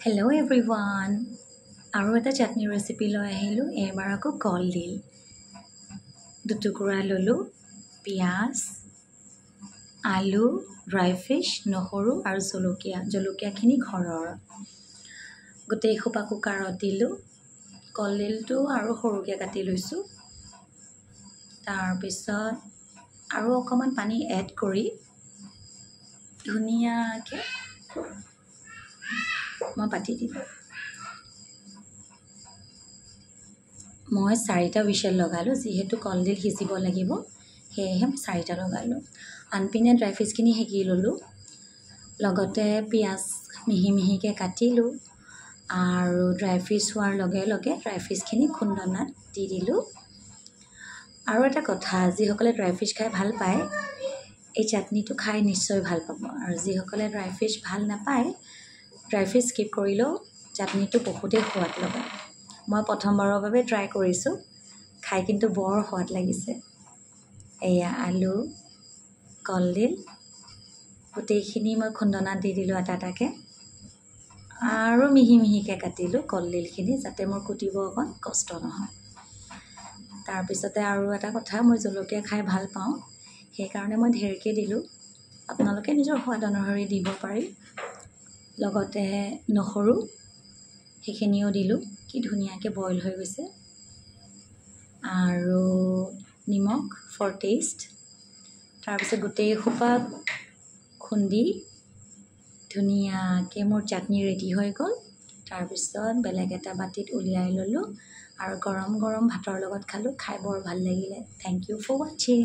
Hello everyone. আৰু এটা চাটনি recipe লৈ আহিলোঁ এবাৰ আকৌ কলডিল দুটুকুৰা ল'লোঁ পিঁয়াজ আলু ড্ৰাই ফিছ নহৰু আৰু জলকীয়াখিনি ঘৰৰ গোটেই খোপা কুকাৰত দিলোঁ কলডিলটো আৰু সৰুকৈ কাটি লৈছোঁ তাৰপিছত আৰু অকণমান পানী এড কৰি ধুনীয়াকৈ মই পাতি দিলোঁ মই 4টা হুইচেল লগালোঁ যিহেতু কলডিল সিজিব লাগিব সেয়েহে 4টা লগালোঁ আনপিনে ড্ৰাই ফিছখিনি সেকি ল'লোঁ লগতে পিঁয়াজ মিহি মিহিকৈ কাটিলোঁ আৰু ড্ৰাই ফিছ হোৱাৰ লগে লগে ড্ৰাই ফিছখিনি খুন্দনাত দি দিলোঁ আৰু এটা কথা যিসকলে ড্ৰাই ফিছ খাই ভাল পায় এই চাটনিটো খাই নিশ্চয় ভাল পাব আৰু যিসকলে ড্ৰাই ফিছ ভাল নাপায় ড্ৰাই ফিছ স্কিপ কৰিলেও চাটনিটো বহুতেই সোৱাদ লগা মই প্ৰথমবাৰৰ বাবে ট্ৰাই কৰিছোঁ খাই কিন্তু বৰ সোৱাদ লাগিছে এয়া আলু কলডিল গোটেইখিনি মই খুন্দনাত দি দিলোঁ এটা এটাকৈ আৰু মিহি মিহিকৈ কাটিলোঁ কলডিলখিনি যাতে মোৰ কুটিব অকণ কষ্ট নহয় তাৰপিছতে আৰু এটা কথা মই জলকীয়া খাই ভাল পাওঁ সেইকাৰণে মই ঢেৰকৈ দিলোঁ আপোনালোকে নিজৰ সোৱাদ অনুসৰি দিব পাৰি লগতে নহৰু সেইখিনিও দিলোঁ কি ধুনীয়াকৈ বইল হৈ গৈছে আৰু নিমখ ফৰ টেষ্ট তাৰপিছত গোটেই সোপা খুন্দি ধুনীয়াকৈ মোৰ চাটনি ৰেডি হৈ গ'ল তাৰপিছত বেলেগ এটা বাটিত উলিয়াই ল'লোঁ আৰু গৰম গৰম ভাতৰ লগত খালোঁ খাই বৰ ভাল লাগিলে থেংক ইউ ফৰ ৱাচিং